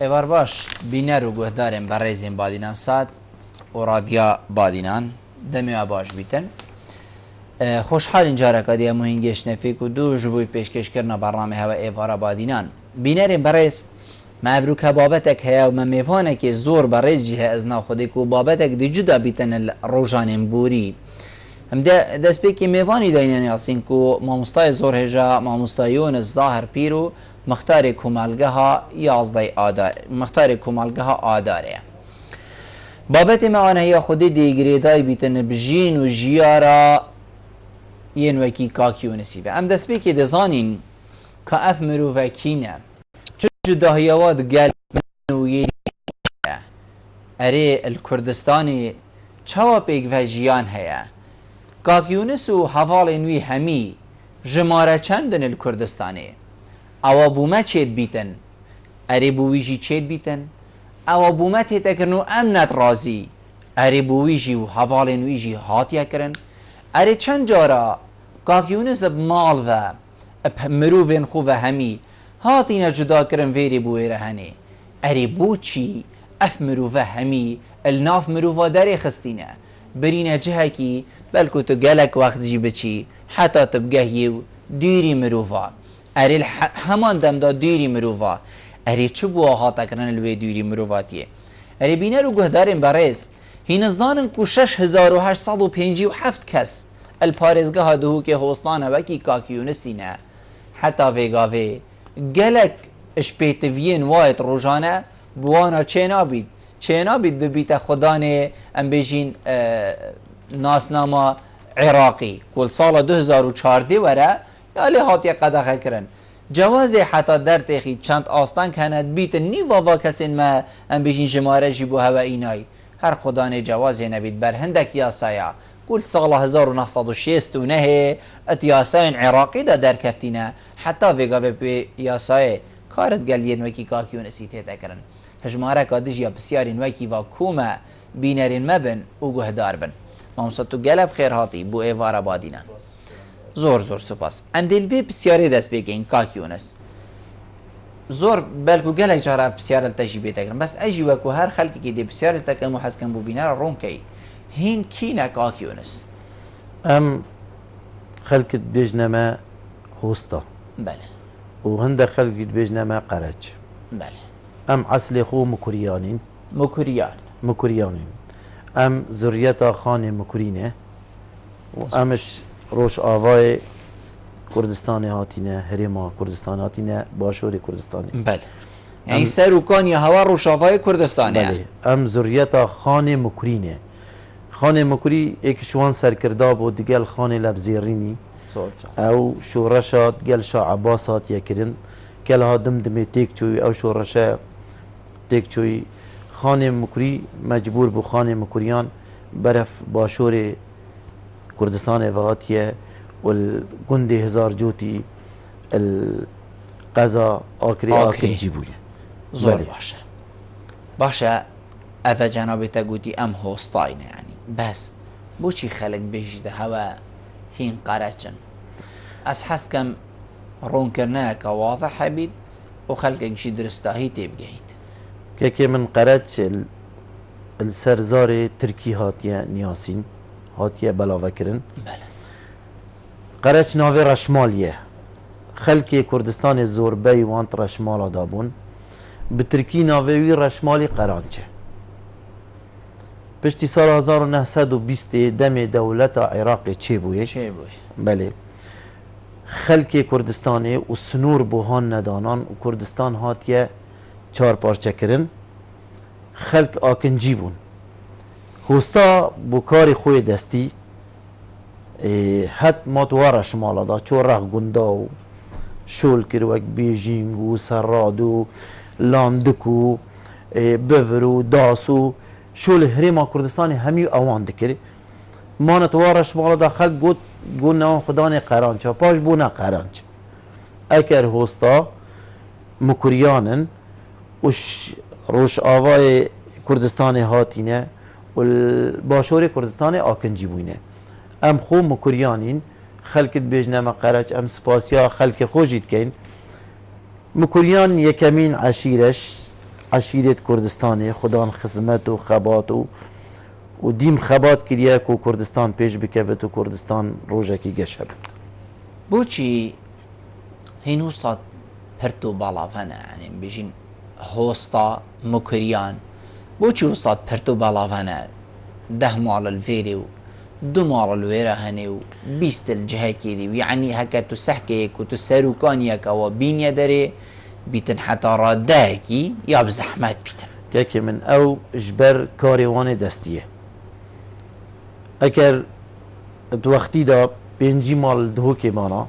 ایوار باش بینر و گهداریم برای زین بادینان ساد و رادیا بادینان دمی باش بیتن خوشحال اینجا رکادی همو هنگش نفیک و دو جبوی پیشکش کرنا برنامه هوا ایوار بادینان بینریم برای مبروک بابتک هیا و ممیوانه که زور برای جیه از ناخوده که بابتک دی جدا بیتن روژان بوری هم دست بی که میوانی داینن یاسین که مامستای زور هجا مامستایون ظاهر پیرو مختار کمالگه ها یازده آدار مختار کمالگه ها آداره بابت معانه یا خودی دیگریدای بیتن بجین و جیارا ین وکی کاکیو نسیبه هم دست بی که دزانین که اف مروفکینه چه جداهیوات گل منویری اره الکردستانی چوا پیگ و جیان هیا کاکیونس و حوال نوی همی جماره چندن الکردستانی او بومه چید بیتن اره بویجی چید بیتن او بومه تکرنو امنت رازی اره بویجی و حوال نویجی هاتیا کرن اره چند جارا کاکیونس بمال و مروفین خوب همی هاتینا جدا کرن ویری بوی رهنه اره بو چی اف مروفه همی الناف مروفه داری خستینه برینه جهه کی بلکو تو گلک وقت جی بچی حتی تبگهیو دیری مروفه اره همان دم دا دیری مروفه اره چه بو آهاتا کرن الوی دیری مروفاتیه اره بینه رو گهداریم برس هین زانن کو 6857 کس الپارزگاه دهو که حوصلانه وکی کاکیونسی نه حتی ویگاوی گلک اشپیتوین وایت روزانه بوانا چه نابید ببیت خدانه ام بیجین ناسنامه عراقی کل سال 2014 وره یا لحاطی قدقه کرن جوازی حتی در تیخی چند آستان کند بیت نیواوا کسین ما ام بیجین جماره جیبو هوا اینای هر خدانه جوازی نبید بر هندک یاسایا کل سال 1969 اتیاساین عراقی دا در کفتینه حتی ویگاوی پی یاسای کارت گلین وکی کاکیونسی تیتا کرن هجماره کادش یا بسیارین وکی و کومه بینرین مبن و گهدار بن مامستو گلب خیر هاتی بو ایوارا بادینان زور سپاس اندیل وی بسیاری دست بگین کاکیونس زور بلکو گلک جارا بسیار التجیبه تکرن بس اجی وکو هر خلقی که دی بسیار التکرن محسکن بو بینر روم کی هین کینه کاکیونس ام خلقت بجنما هوستا بله وهند خلقت بجنما قرج بله ام اصل خو مكريان ام ذريتا خان مكرينه و امش روش آوای کردستان هاتینه هریما کردستان هاتینه باشور کردستانی بله یعنی سروکان یا هوا روش آوای کردستانه بله ام ذريتا خان مكرينه خان مکری ایک شوان سرکردا بود دیگل خان لبزیرینی او شورشات گل شا عباسات یکرین گل ها دمدمی تیک چوی او شورشا تیک چوی خان مکری مجبور بو خان مکریان برف باشور کردستان واتیه والگند هزار جوتی القضا آکری جیبویه زور باشه اوه جنابی تا گوتی ام هوستاینه یعنی بس بو چی خلق بجیده هوا هین قرچن از حس کم رون کرنه که واضح بید و خلق اگشی درستاهی تیبگهید که من قرچ السرزار ترکی هاتیه نیاسین هاتیه بلاوه کرن بله قرچ ناوی رشمالیه خلق کردستان زوربی وانت رشمالا دابون به ترکی ناوی رشمالی قرانچه پشتی سال 1920 دم دولت عراق چه بویه؟ بله خلق کردستانه و سنور بوهان ندانان و کردستان هاتیه 4 پارچه کرن خلق آکنجی بون هستا بو کار خوی دستی حد ماتوار شمالا دا چو رخ گندا و شول کروک بیجینگ و سراد و لاندکو بفرو داسو شول هریما کردستانی همی اوان دکری مانت وارش مالا داخل گون نوان خدان قرانچه پاش بونا قرانچه اکر هستا مکریانن وش روش آوای کردستان هاتینه و باشور کردستان آکنجی بوینه ام خو مکریانین خلقت بیجنما قرچ ام سپاسیا خلق خوجید کن مکریان یکمین عشیرش عشیرت کردستانی خدان خدمت و خبات و دیم خبات کریه که کردستان پیش بکوت و کردستان روژکی گشه بید بۆچی هینو سات پرت و باڵاڤەنە یعنی بێژین هۆستا مکریان بۆچی وسات پرت و باڵاڤەنە 10 ماڵ الفێرێ و 2 ماڵ الوێرە هەنێ و 20 جهەکێری و یعنی هەکە تو سەحکەیەک و تو سەرروکانیەکەوە بینیە دەرێ بیتن حتا ڕادایەکی یا بزەحمەت بیتن که من او جبر کاریوان دستیه اگر وقتی دا 5 مال دهو که بانا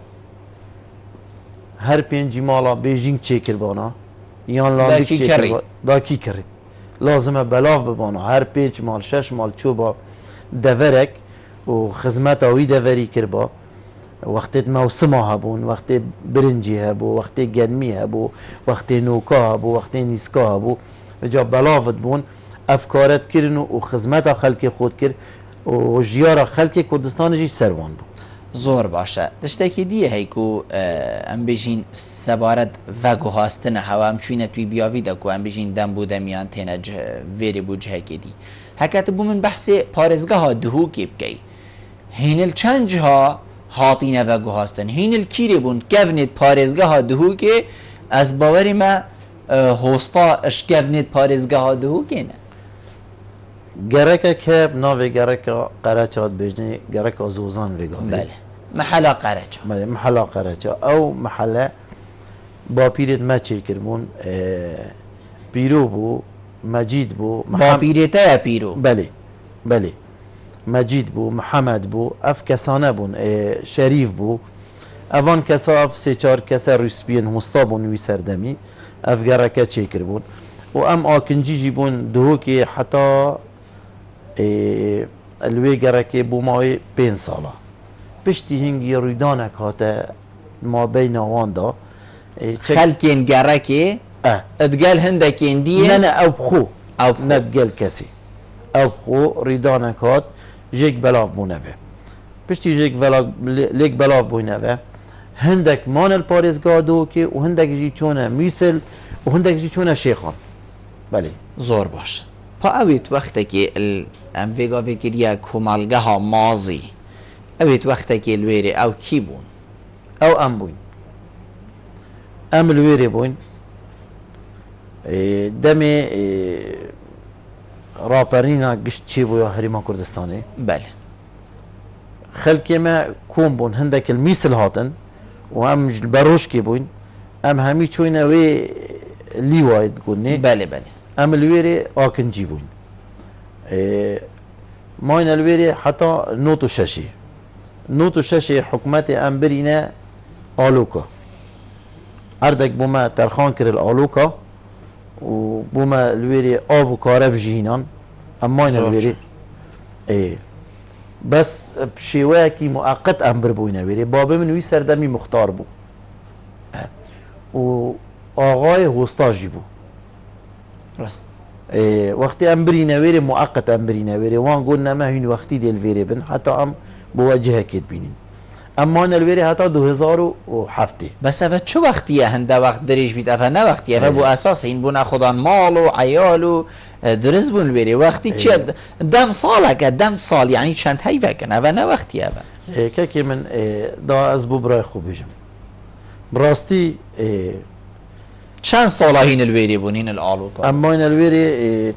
هر 5 مالا بیجینگ چه کربانا یان لاندیک چه کربانا دا کی کرد لازمه بلاف ببانا هر 5 مال 6 مال چوبا دورک و خدمت آوی دوری کربا وقتی موسمه هبون وقتی برنجی هبو وقتی گرمی هبو وقتی نوکا هبو وقتی نیسکا هبو جا بلافت بون افکارت کردن و خدمت خلک خود کرد و جیار خلک کردستان جی سروان بود زۆر باشە تشتێکی دیە هەیکو ئەم بێژین سەبارەت ڤەگوهاستنە هەوا ئەم چوینە توی بیاوی دەکو ئەم بێژین دەم بوو دەمیان تێنە vêrê بوو جهەکێدی هەکاتە بوو من بەحسێ پارێزگەها دهوکێ بکەی هینل چەند جها هاتینە ڤەگوهاستن هینل کیرێ بوون کەڤنێت پارێزگەها دهوکێ ئەس باوەری مە هۆستا ئەشکەڤنێت پارێزگەها دهوکێنە گەرەکە کە ناوێ گەرەکە قەرەچات بێژنێ گەرەکە زۆزان وێگاوێ بەێ محەلا قەرەچە بەێ محەلا قەرەچە ئەو محەلە باپیرێت مەچێ کردبوون پیرۆ بوو مەجید بوو باپیرێتەیە پیرۆ بەێ بەێ مەجید بوو محەممەد بوو ئەف کەسانە بوون شەریف بوو ئەوان کەسا ئەف سێ چار کەسە ڕوسپیەن هوستا بوون وی سەردەمی ئەف گەڕەکە چێ کردبوون و ئەم ئاکنجیژی بوون دهۆکێ حتا الوێ گەڕەکێ بوو ماوەی 5 ساڵە پشتی هینگی ڕوویدانێک هاتە مابەی ناواندا خەلکێن گەڕەکێ ئەدگەل هەندێکێن دیە نە ئەو بخۆ ئەو نەتگەل کەسی ئەو بخۆ ڕوویدانێک هات ژێک بەلاو بوونەوێ پشتی ژێک لێک بەلاو بووینەوە هەندێک مانە پارێزگا دۆکێ و هەندێکژی چۆنە میسل و هەندێکژی چۆنە شێخان بەێ زۆر باش پا ئەوێت وەختێکی ئەم vێگاڤێگریە کۆمەڵگەها مازی ئەوێت وەختێکی لوێرێ ئەو کی بوون ئەو ئەم بووین ئەم لوێرێ بووین دەمێ ڕاپەرینە گشت چێ بووە هەریما کوردستانی بەێ خەلکێمە کۆم بوون هەندێک میسل هاتن و ئەم بەڕۆژکێ بووین ئەم هەمی چوینە وێ لیوایت گوتنێ بەێ بەێ ئەم لوێرێ ئاکنجی بووین ماینە لوێرێ حتا 96 حکوومەتی ئەم برینە ئالۆکە هەردێک بوومە تەرخان کرد ئالۆکە و بوومە لوێرێ ئاو و کارە بژینان ئەم ماینە لوێرێ بەس شێوەیەکی موقت ئەم بر بووینە وێرێ بابە من وی سەردەمی مختار بوو و ئاغای هۆستاژی بوو وەختی ئەم برینەوێرێ موقت ئەم برینەوێرێ وان گۆن نەمە هین وەختی دێلوێرێ بن حتا ئەم بۆوە جهەکێت بینین ئەممانە لوێرێ هەتا 2007 بەسەفە چ وەختیە هەندە وەخت درێژ بیت ئەفە نەوەختی ئەفە بۆ ئاساس هین بوون خۆدان ماڵ و عیال و درست بوون لوێرێ وەختی چێ دەم ساڵەکە دەم ساڵ ینی چەند هەیڤەکەن ئەvە نەوەختی ئەvە کەکێ من دا ئەس بۆ برای خۆ بژم بڕاستی چەند ساڵە هین لوێرێ بوون هین ئاڵوکە ئەممانە لوێرێ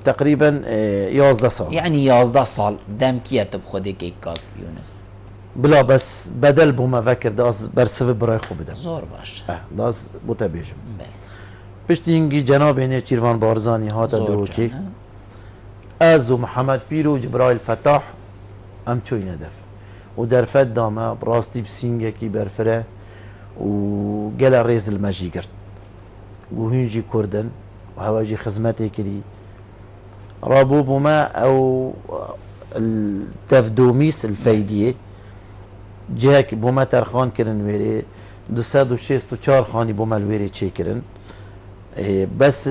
تقریبا 11 ساڵ یعنی 11 ساڵ دەمکیە تب خۆدێکی کات یونس بلا بەس بەدەل بوومەڤە کرد داز بەرسەوە برای خۆ بدەم زۆر باش داز بۆتە بێژم پشتی هینگی جەنابێنێ چیروان بارزانی هاتە دۆکێ ئەز و محەممەد پیر و جبرایل فەتاح ئەم چۆینە دەف و دەرفەت دامە ڕاستی سینگێکی بەرفرە و گەلە ڕێزل مەژی گرت و هینجی کوردن و هەواژی خزمەتێ کردی ڕابوو بوومە ئەو تەفدۆمیس الفەیدیە جهێک بۆمە تەرخان کردن وێرێ 264 خانی بۆمە لوێرێ چێکردن بەس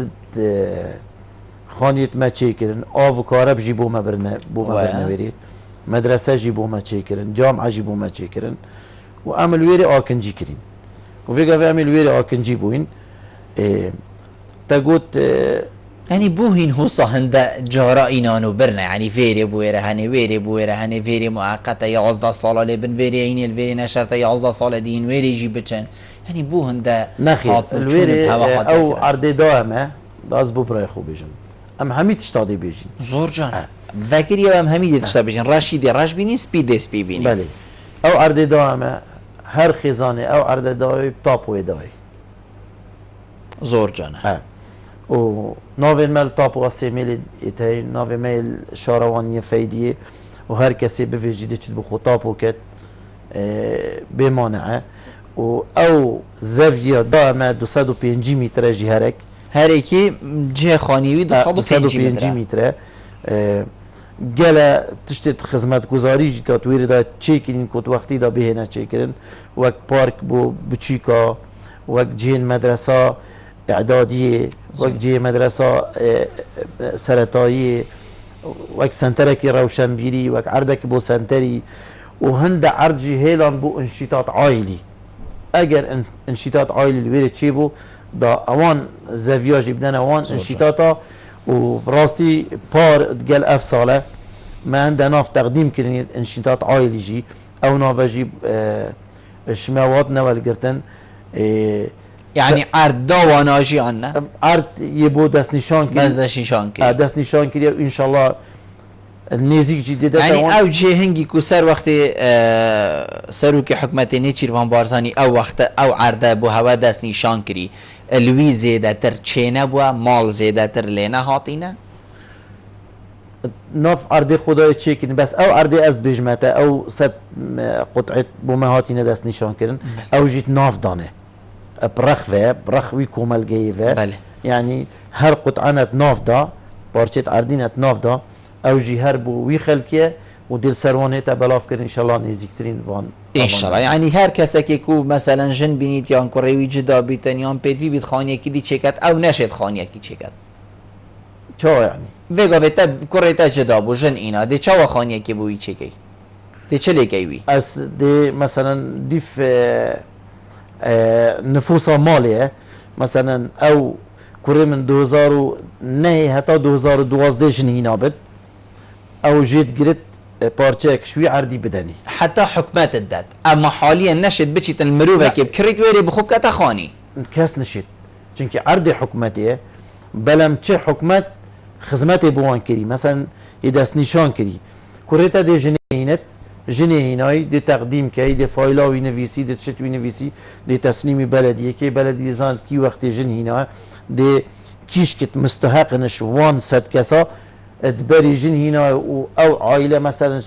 خانیتمە چێکردن ئاو و کارە بژی بۆمە بەرنەوێرێ مەدرسەژی بۆمە چێکردن جامعەژی بۆمە چێکردن و ئەمە لوێرێ ئاکنجی کردین و vêgavê em ê li wêrê akinjî bûyîn te got يعني بو هين هو صهند جارا إنانو برنا يعني فيري بويرة هني فيري بويرة هني فيري مؤقتة يا 10 سالة لبن فيري هيني الفيري نشرته يا 10 سالة دين فيري يجي بتشن يعني بو هند نخير الويري او عرضي دائمه داز بو براي خو بيجن ام همي تشتادي بيجن زور جانا فاكر يا ام همي تشتادي بيجن راشي راش بيني سبي بيني بله او عرضي دائمه هر خزانه او عرضي داوي بتاپ ويداي زور جانا و ناوین مل تاپ و سیمیل ایتای ناوین مل شاروانی فیدیه و هر کسی بفیجیده چید بخو تاپ و کت بمانعه و او زاویه دائما 205 متر جهرک هر اکی جه خانیوی 205 متر گله تشتت خدمت گزاری جی تطویر دا چیکین کت وقتی دا بهنه چیکرن وک پارک بو بچیکا وک جین مدرسه اعدادیه وک جی مدرسه سرطایی وک سنترکی روشنبیری وک عردک بو سنتری و هند عرضی هیلان بو انشطاط عائلی اگر انشطاط عائلی الویره چی بو دا اوان زویاجی بدن اوان انشطاطا و راستی پار دگل اف ساله ما هند ناف تقدیم کرنید انشطاط عائلی جی او نافجی شماوات نوال گرتن يعني عرض داواناجي عنا عرض يبو دست نشان كري بس دست نشان كري دست نشان كري ان شاء الله النزيك جديد يعني او جي هنگي كو سر وقت سروكي حكمتي نيچيروان بارزاني او وقت او عرض بو هوا دست نشان كري الوي زيادة تر چينه بوا مال زيادة تر لينا هاتينه ناف عرض خدای چيكن بس او عرض از بجمته او ست قطعه بو ما هاتينه دست نشان كرن او جيت ناف دانه برخوی کوملگی و بله. یعنی هر قطعه ناف دا پارچه عردینت ناف دا او جی هر بو وی خلکیه و دل سروانه تا بلاف کرد انشالله نزدیکترین وان انشالله يعني هر کسی که کو مثلا جن بینید یا کروی جدا بیتن یا پیدوی بیت خانی کی دی چکت او نشد خانی کی چکت چا یعنی وگا بیت کریتا جدا بو جن اینا دی چا خانی کی بوی چکی دی چلی کی از دی مثلا دیف نفوسها ماليه مثلا او كوري من 2000 نهي حتى 2012 جنيه نابد او جيت قلت بارتشيك شوي عردي بدني حتى حكمات الدات اما حاليا نشد بچيت المروفه كي بكريت ويري بخوب كتخاني كاس نشد چونكي عردي حكمتي بلم چه حكمت خدمتي بوان كري مثلا يدس نشان كري كوريتا دي جنينت جنيناي دي تقديم كي دي فايلا وينفيسي دي تشت وينفيسي دي تسليمي بلديه كي بلدي زان كي وقت جنينا دي كيشكت مستحق نشوان ست كسا تبري جنينا او عائله مثلا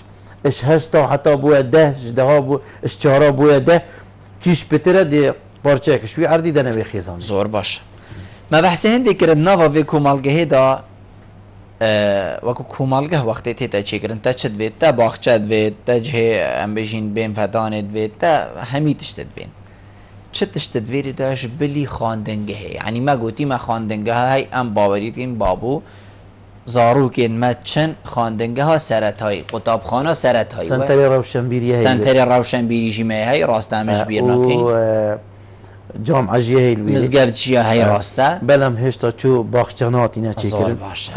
اش هشتا حتى بو ده جدها بو اشتهارا بو ده كيش بتره دي بارچك شوي عردي دنه بخيزان زور باش ما بحث هندي كرد نافا في كومالگه دا وكو كومالگه وقتی تیتا چی کرن تا چد وید تا باخچد وید تا جه ام بجین بین فتاند وید تا همی تشتد وین چه تشتد وید داش بلی خاندنگه يعني ما گوتی ما خاندنگه های ام باورید این بابو زارو که ما چن خاندنگه ها سرت های قطاب خانه سرت های سنتری روشنبیری های سنتری روشنبیری جیمه های راست همش بیر نکن جامعه جیه های الویلی مزگرد جیه های راسته بلم هشتا چو باخچانات اینا چی کرن باشه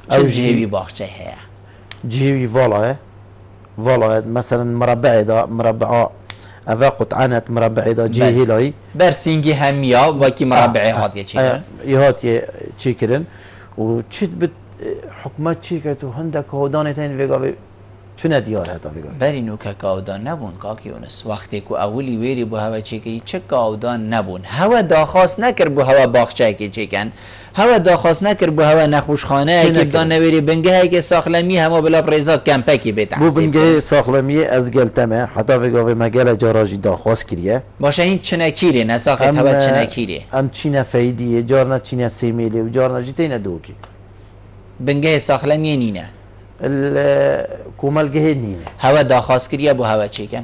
چه جیوی باخچه هیا جيوي فالا مثلا مربعه اوه قطعنت مربعه دا جي هيلاي برسينجي هميا وكي مربعه هات يا يهات چيكرن و چيت بت حكومت چيكت و هندك هودانتين ويغا چونه ديار هتا ويغا بري نو كاودان نبون كاكي يونس وقتی کو اولی ويري بو هوا چيكي چه كاودان نبون هوا داخواست نکر بو هوا باخچه کی چيكن هوا داخواست نکر بو هوا نخوشخانه کی بدان نویری بنگه که ساخلمی هما بلا پریزا کمپکی بیت بو بنگه ساخلمی از گلتمه حتی وگا و مگل جاراجی داخواست کریه باشه این چنکیره نساخت هوا چنکیره ام چینه فیدیه جارنا چینه سیمیلی و جارنا جیتینه دوکی بنگه ساخلمی نینه کوملگه نینه هوا داخواست کریه بو هوا چیکن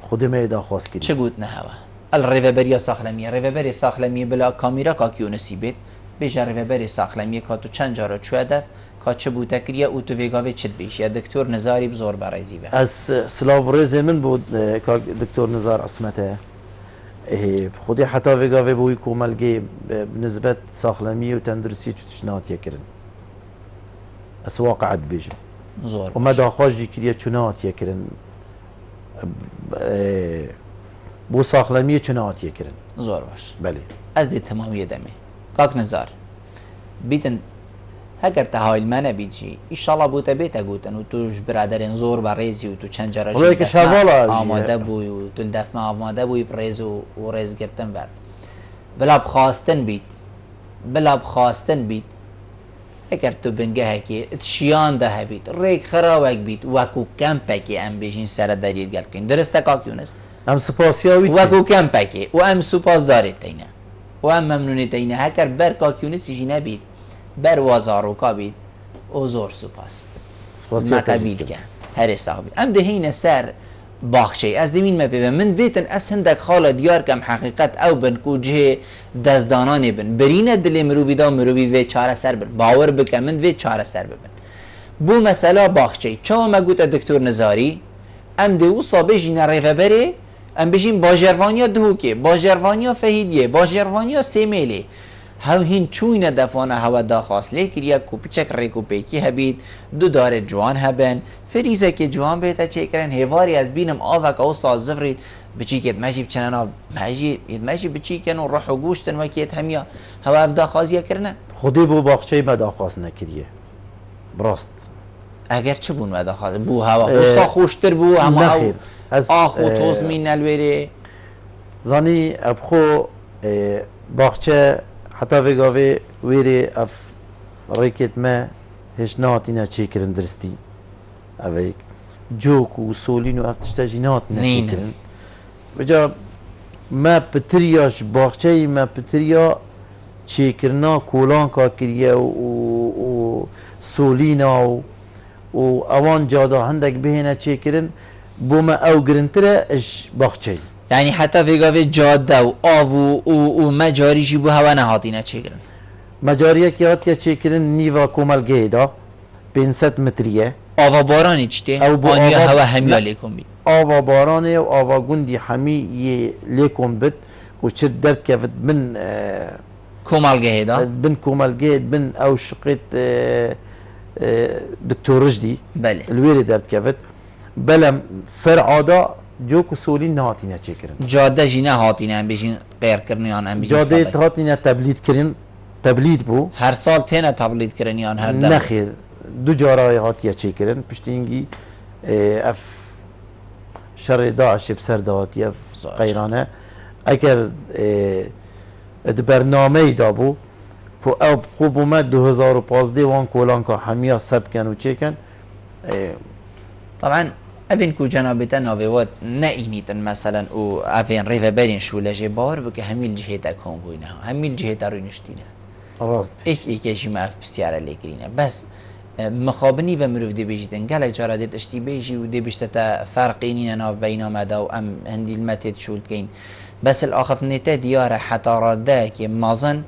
خودمه داخواست کریه چه گوت نه هوا الريفبريا ساخلمية ريفبري ساخلمية بلا كاميرا كاكيو نسيبت بيجا ريفبري ساخلمية كاتو چند جارو چوده كات چه بوده كريا او تو ويگاوه چد بيش يا دكتور نزاري بزور برازي به از سلاوريزي من بود دكتور نزار عصمته خودی حتی وگاوی بوی کوملگی بنسبت ساخلمی و تندرسی چتشنات یکرن اس واقعت بیجم زۆر و ما داخواجی کریه چنات یکرن بو ساخلمی چنات یکرن زۆر باش بله ئەس دێت تەماویە دەمێ کاک نەزار بیتن هەگەر تەهایلمانە بیتجی ئیشاڵا بوتە بێتە گوتن و توش برادرێن زۆر بە ڕێزی و تو چەند وڵایەکی شەڤاڵە ئامادە بووی و دولدەفمە ئامادە بووی ڕێز و ڕێزگرتن بەر بلا بخواستن بیت بلا بخواستن بیت ئەگەر تو بنگەهێکی شیاندا هەبیت ڕێک خراوەک بیت وەکو کەمپێکی ئەم بێژین سەرە دەریت گەل بکەین درستە کاک یونس ام سپاسیاوی وەکو کەمپێکی و ئەم سوپاس دارێتینە و ئەم مەمنونێتینە هەکەر بەر کاک یونسیژی نەبیت بەر وازاڕۆکا بیت ئۆ زۆر سوپاس مەکە بیتکە هەرێ ساوی ئەم دەهینە سەر باخچەی ئەس دەمینمە پێ من بێتن ئەس هەندێک خاڵە دیارکەم حەقیقەت ئەو بن و جێ دەستدانانێ بن برینە دلێ مرۆڤیدا مرۆڤی وێ چارەسەر بن باوەڕ بکە من وێ چارەسەر ببن بۆ مەسەلا باخچەی چاوە مەگوتە دکتۆر نزاری ئەم دێ وسا بێژینە ڕێڤەبەرێ ئەم بژین باژێڕوانیا دهوکێ باژێڕوانیا فەهیدیە باژێڕوانیا سێمێلێ هەو هین چوینە دەفانە هەوە داخواست لێ کریە و پچەک ڕێک و پێکی هەبیت دوو دارێت جوان هەبن فریزێکی جوان بێتە چێکردن هێواری ئەس بینم ئاوەکە ئەو ساز زفریت بچیکێت مەژی بچەنە مەژی بچیکەن و ڕەح و گوشتن وەکێت هەمیە هەوە ئەف داخوازیەکردنە خودی بۆ باخچەی مە داخواست نەکردیە بڕاست ئەگەر چ بوون وەداخواست بوو هەوە وسا خۆشتر بوو هەموو ئاخ و تۆزمی نەلوێرێ زانی ئەبخۆ باخچە حتا vêgavê wêrê ev rêkêt me hêj natîne çêkirin diristî ev ê cok û solîn û ev tişte jî natîne çêkirin bica me pitiriya ji baxçeyê me pitiriya çêkirina kolanka kiriye û solîna û ewan cada hindek bihêne çêkirin بۆ me ew girintir e ji baxçeyê یعنی حتا vêgavê cadde û av û me carî jî bû hewe nehatîne çêkirin mecariyekî hatiye çêkirin nîva komelgehê da 500 metriye avabaranê çi tê aniya hewe hemiya lêkom bît ava baranê û ava gundî hemî yê lêkom bit û çir derdkevit bin komelgehê da bin komelgehê bin ew şiqêt Diktor Rijdî belê li wêrê derdkevit belem ferada cok û solîn nehatîne çêkirin cadde jî nehatîne em bêjin qêrkiriniyan em cadê hatîne teblîdkirin teblîd bû her sal têne teblîdkiriniyan her der nexêr du carayê hatiye çêkirin piştîngî ev şerê Daişê bi ser dahatiye qeyrane eger di bernameyê da bû ku ew xwe bû me 2015 wan kolanka hemiya sebken û çêken طبعا evên ku cenabête navê we neînîtin meselen û evên rêveberên şûlejê bawer bike hemî li cihê te kom bûyne hemî li cihê te rûniştîne rast êk êkê jî me ev pisyare lêkirîne bes mixabinî ve mirov dêbêjîtin gelek cara dê tiştî bêjî û dê bişte te ferqînîne nav beyna me da û em hindî li me tê şûl dikein bes li axifnête diyar e heta radeyekê mezin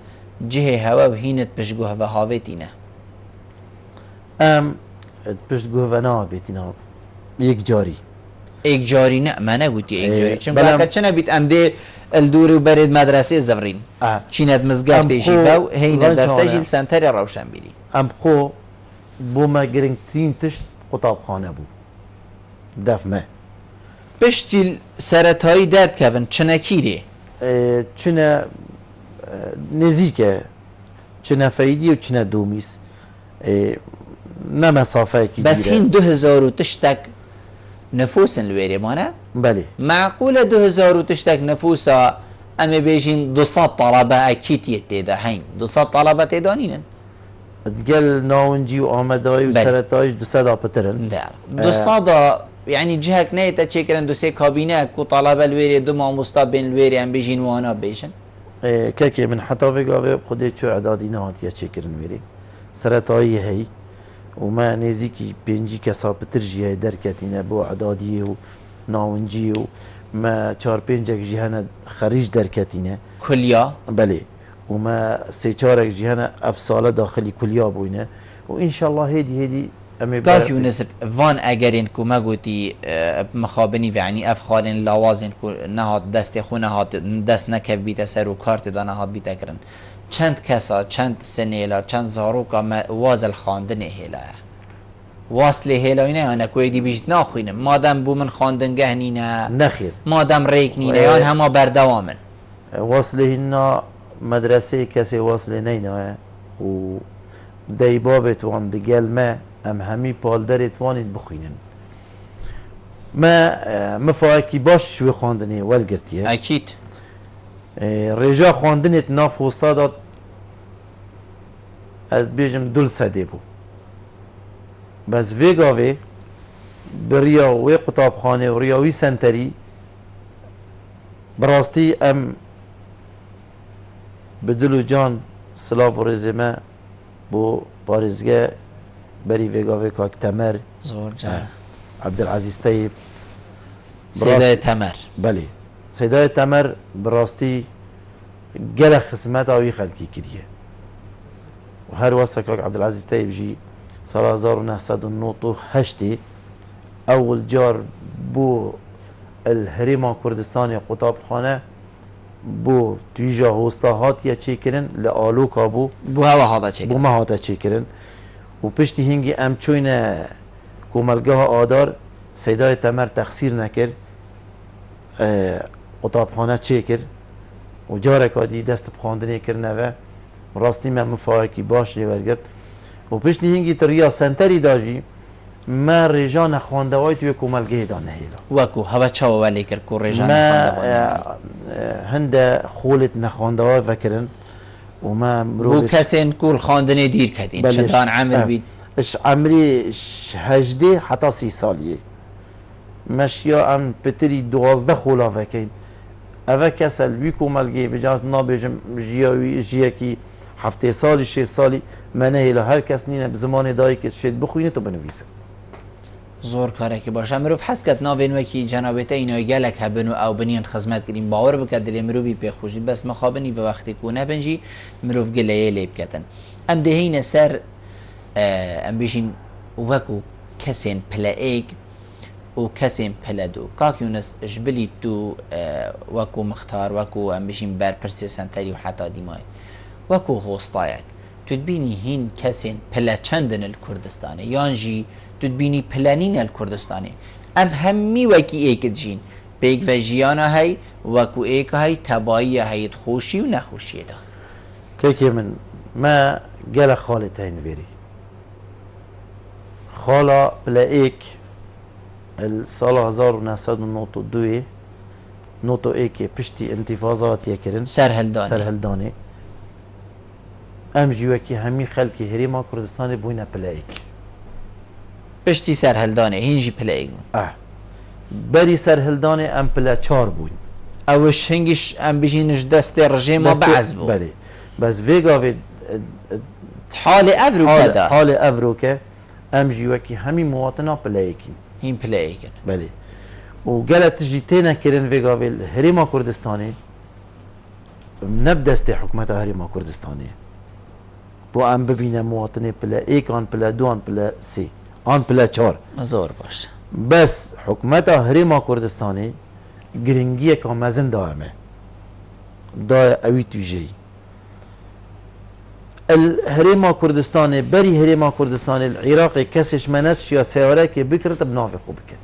cihê hewe û hînit piştguh ve havêtîne em pişt guh ve navêtîne yek carî êk carî ne me negotî êk carî çimkî belem- heqet çine bît em dê li dûrê û berê medresê zevrîn çînet mizgeftê jî bew heyne defte jî li senterê rewşenbîrî em xwe bû me girngtirîn tişt qutabxane bû def me piştî seretayî derdkevin çinekîrê çine nêzik e çine feydî û çine domîs ne mesafeyekî bes hîn 2000 û tiştek nüfusin li wêrê mane belê معقول 2000 û tiştek nüfusa em ê bêjin 200 talebe ekîtiyê têde heyn 200 talebe têdanînin gel nawincî û amedayî û Belê. seretayî ji du seda pitirin de 200 da yani cihek neyte çêkirin du sê kabînek ku talebe li wêrê du mamosta bên li wêrê em bêjîn wana bêjin kekê min heta vêgavê xwedê çû edadî nehatiye çêkirin wêrê seretayî hey û me nêzîkî pêncî kesa pitir jî heye derketîne bo edadiyê û nawincî û me çar pêncek jî hene xerîj derketîne kulya belê û me sê çarek jî hene ev sale daxilî kulya bûyne û înşallah hêdî hêdî امی كاك يونس فان اگرين كو ما قوتي مخابني يعني اف خالن لوازن كو نهاد دست خو نهاد دست نکف بیت سر و کارت دا نهاد بیت کرن چند کسا چند سنیلا چند زاروکا وازل خواندن هیلا واصل هیلا نه انا کوی دی بیشت ناخوینم مادم بو من خواندن گهنینه نخیر مادم ریک نینه یان هما بردوامن وصله هنا مدرسه کسی وصله نینه و دی بابت وان دگل ما ام همی پالدرت وانید بخوینن ما مفاکی باش شوی خواندنی ولگرتیه اکید رجا خواندنت ناف استادات از بیجم دل سده بو بس ویگاوی بریا وی قطابخانه و ریاوی سنتری براستی ام بدلو جان سلاف و رزمه بو بارزگه بری ویگاوی کاک تمر زور جان عبدالعزیز طیب سیدای تمر بله سیدای تمر براستی گل خسمت آوی خلکی کریه و هر واسه کاک عبدالعزیز طیب جی سال 1998 اول جار بو الهرم کردستان قطابخانه بو تویجا هستاهات یا چی کرن لآلوکا بو هوا هادا چه بو ما هاتا چی کرن و پشتی هنگی ام چوین کوملگاه آدار سیدای تمر تخصیر نکر قطابخانه چی کر و جارک آدی دست بخواندنی کرنه و راستی من مفاهکی باش لیورگرد و پشتی هنگی تریا سنتری داجی ما رجان خوانده وای توی کوملگاه دانه هیلا وکو هوا چاو ولی کر کو رجان ما خانده هند خولت نخوانده وای فکرن و ما بو کسین کول خواندنی دیر کدین چندان عمر بید اش عمری 18 حتی 30 سالیه مشیا ام پتری 12 خولا فکین اوه کسل وی کوملگاه بجاست نابجم جیاکی 7 سالی 6 سالی منه هیلا هر کس نینه بزمان دایی که شد بخوینه تو بنویسه زور کاره که باشه مروف حس کت ناوین وکی جنابته اینای گلک هبنو او بنیان خدمت کریم باور بکرد دلی مروفی پیخوشی بس مخابنی و وقتی کو نبنجی مروف گلیه لیب کتن ام دهین سر ام بیشین وکو کسین پلا ایگ و کسین پلا دو کاک یونس اجبلی تو وکو مختار وکو ام بیشین بر پرسی سنتری و حتی دیمای وکو غوستایک تدبینی هین کسین پلا چندن الکردستانه یانجی تدبینی پلانین الکردستانی ام همی وکی ایک جین بیگ و جیانا هی وکو ایک هی تبایی هی خوشی و نخوشی دا که من ما گل خاله تین ویری خاله پلا ایک السال 1992 نوتو ایک پشتی انتفاضات یکرن سرهلدانی ام جیوکی همی خلکی هریما کردستان بوینه پلا ایک پشتی سرهلدانه هینجی پلا ایک بری سرهلدانه ام پلا 4 بوین اوش هنگیش ام بیشینش دست رژیم بعض بود بله بس ویگا حال افرو کده حال افرو که ام جیوکی همی مواطنا پلا ایکین هین پلا ایکن بله و گلت جیتینا کرن ویگا هریما کردستانی نبدست حکومت هریما کردستانی بو ام ببینه مواطنه پلا ایک آن پلا دو آن پلا سی آن پلا 4 زور باش بس حکومت هریما کردستانی گرنگی که مزن دائمه دا اوی توجهی الهریما کردستان بری هریما کردستان العراق کسش منش یا سیاره که بکرت بناف خوب بکن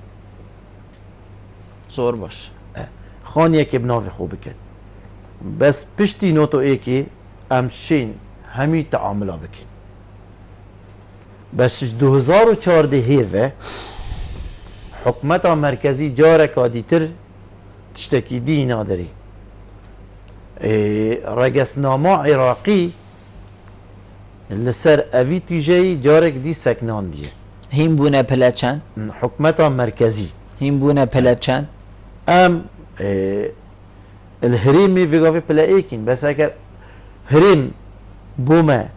زور باش خانیه که بناف خوب بکن بس پشتی نوتو ایکی امشین همی تعاملا بکن بس 2014 هیوه حکومت مرکزی جارک آدیتر تشتکی دی نادری رگسنامه عراقی لسر اوی تیجهی جارک دی سکنان دیه هین بونه پلا چند؟ حکومت مرکزی هین بونه پلا چند؟ ام الهریمی ویگاوی پلا ایکین بس اگر هریم بومه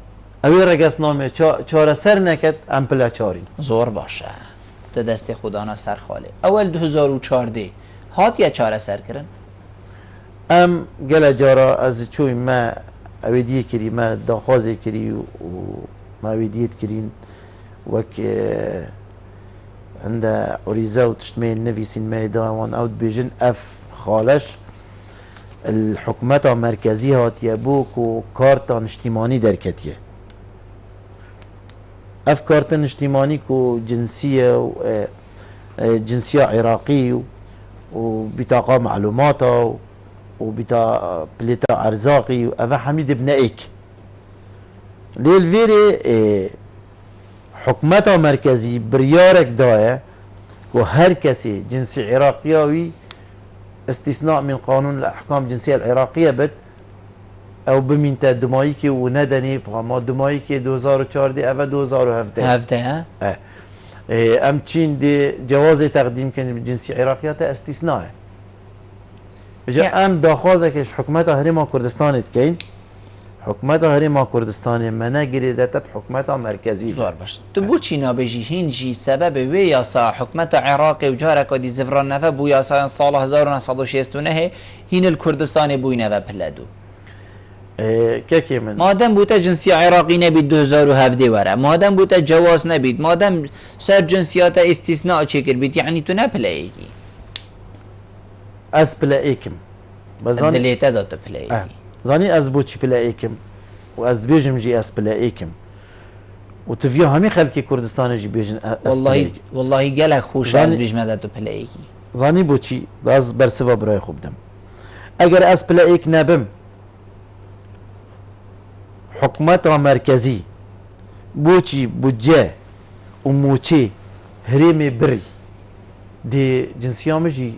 اوی رگسنامه چاره سر نکد ام پلا 4 زور باشه ده دست خدانا سر خاله اول 2014 هات یا چاره سر کرن؟ ام گل جارا از چوی ما اویدیه کری ما داخوازه کری و ما اویدیت کرین وك عند أوريزا وتشتمين نفيسين ميدان وان أوت بيجن أف خالش الحكومات المركزية هاتيبوك وكارتا اجتماعي دركتيه اف كارتا اجتماعي كو جنسية جنسية عراقي وبطاقة معلوماته وبطاقة بليتا أرزاقي وأفا حميد بنائك للفيري حكومتها مركزي بريارك داية وهر كسي جنسي عراقيوي استثناء من قانون الأحكام الجنسية العراقية بد أو بمينتا دمايكي وندني بغاما دمايكي 2014 أفا 2017 ام تشين دي جواز تقديم كان بالجنسية العراقية استثناء ام داخوازك حكومتها هريما كردستان تكين حكومتها هريما كردستان مناجري داتا بحكومتها مركزي زور باش تبو چی نابجی هنجی سبب وی یاسا حکومت عراق و جارک دی زفران نفه بو یاسا سال 1969 هین الکردستان بوی نفه پلدو كاكي من مادام بوتا جنسية عراقي نبيد 2017 ورا مادام بوتا جواز نبيد مادام سر جنسيات استثناء تشكر بيت يعني تو نبلايكي از بلايكم بزاني دليتا دات بلايكي زاني از بوچي بلايكم واز بيجم جي از بلايكم وتفيو همي خلقي كردستان جي بيجن والله قالك خوش از بيجم دات بلايكي زاني بوچي از برسوا براي خوبدم اگر از بلايك نبم حكومتها مركزي بوچي بوجه وموچي هريمي بري دي جنسية مجي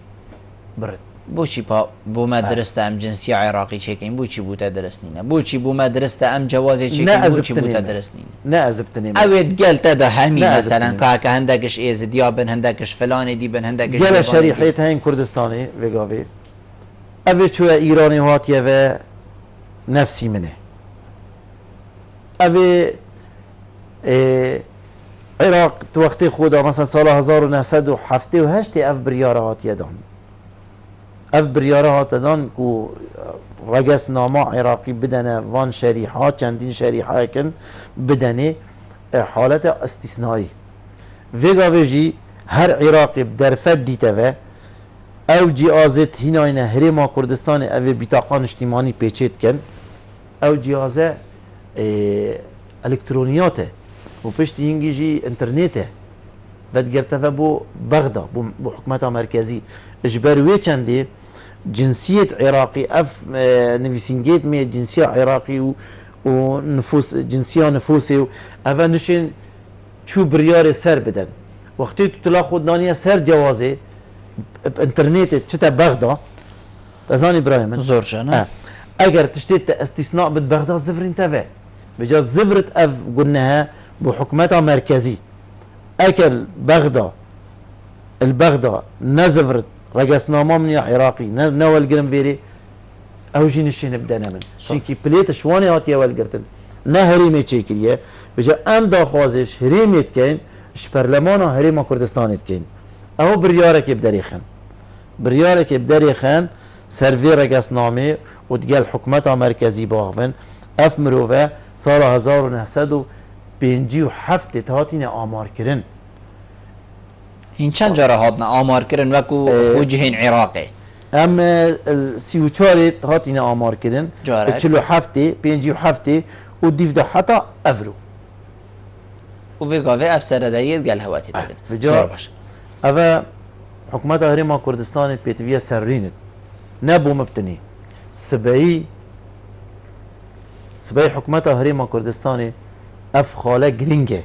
برد بوچي بو مدرسة ام جنسية عراقي چكين بوچي بوتا درسنينا بوچي بو مدرسة ام جوازي چكين بوچي بوتا درسنينا نا ازبتني اويد قلت دا همي مثلا كاكا هندكش ايزديا بن هندكش فلاني دي بن هندكش قال شريحيت هين كردستاني ويقافي اويد شوية ايراني هاتيه و نفسي منه اوی عراق تو وقتی خودا مثلا سال 1978 اف بریاره هات یدان اف بریاره هات دان کو رگس نامه عراقی بدنه وان شریحات چندین شریحه کن بدنه حالت استثنایی ویگا ویجی هر عراقی بدرفت دیته و او جی آزت هیناینه هریما کردستان اوی بیتاقان اجتماعی پیچید کن او جی آزه الکترونیاته و پشت اینگیجی انترنته بد گرتفه بو بغدا بو حکومت مرکزی اجبروی چنده جنسیت عراقی اف نویسینگیت می جنسیه عراقی و نفوس جنسیه نفوسی و اوه نشین چو بریار سر بدن وقتی تو تلا خود دانیه سر جوازه انترنت چتا بغدا تزانی برای من زور جانا اگر تشتيت استثناء بغداد زفر انتبه بجد زفرت اف قلناها بحكومتها مركزي اكل بغداد البغداد نزفرت رقصنامه من عراقي نوال قرنبيري او جين الشين بدنا من شيكي بليت شواني هاتيا والقرتن نا هريمي تشيكليه بجد ام داخوازش هريمي تكين شبرلمانه هريما كردستان تكين او بريارك يبدريخن بريارك يبدريخن سروي رقصنامه وتقال حكومتها مركزي باغبن اف مروفه سال 1957 هاتين آمار كرن هين چند جاره هاتنا آمار كرن وكو وجهين عراقي ام السيوچاري هاتين آمار كرن جاره 57 وديفدا حتى افرو وفيقا في افسر دايد قال هواتي دادن صار باش افا حكومتها هريما كردستان بيتفيا سرينت نبو مبتني سبعي حكومتها هريما كردستاني اف خاله جرينجه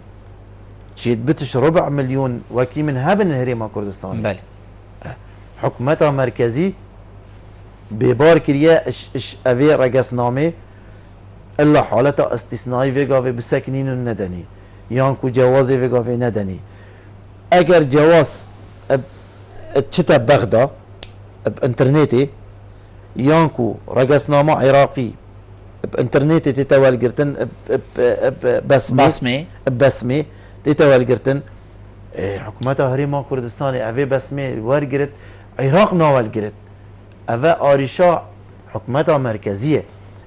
شيد بتش 4 مليون وكي من هبن هريما كردستاني بله حكومتها مركزي ببار كريا اش افي رقص نامي الا حالتها استثنائي فيقافي بسكنين الندني يانكو جوازي فيقافي ندني اگر جواز تشتا بغدا بانترنتي يانكو رقصنامه عراقي بانترنت تتوال قرتن بسمه تتوال قرتن حكومتها هريما كردستاني افي بسمه ورقرت عراق ناول قرت افا آريشا حكومتها مركزيه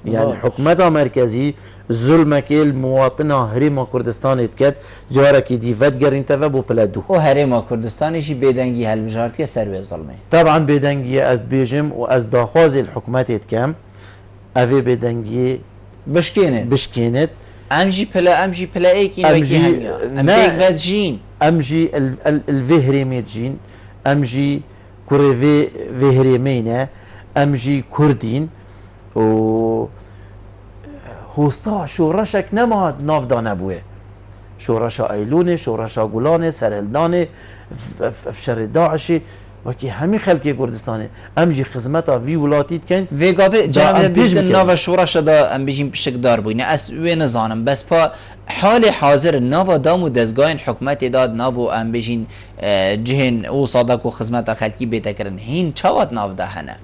يعني حكومت مركزي ظلم که المواطن هرم کردستان کرد جاره که دیفت گرین تفا بو پلدو و هرم کردستانشی بدنگی هلبجارتی سر به ظلمه طبعا بدنگی از بیجم و از داخواز الحكومات کم اوی بدنگی بشکینت امجي بلا ايكي امجي امجي جين امجي الفهريمي جين امجي كوريفي فهريمينا امجي كردين و هوستا شورشك نما ناف دانه بوه شورشا ايلوني شورشا غولاني سرهلداني افشار داعشي وكي همي خلقي كردستاني امجي خدمتا في ولاتيت كان فيغافي جناب بيجن ناف شورشا دا ام بيجين بشك دار بوين اس وين زانم بس با حال حاضر ناف دامو دزگاين حكومت داد نافو ام بيجين جهن او صادق و خدمتا خلقي بيتكرن هين چاوات ناف ده هنه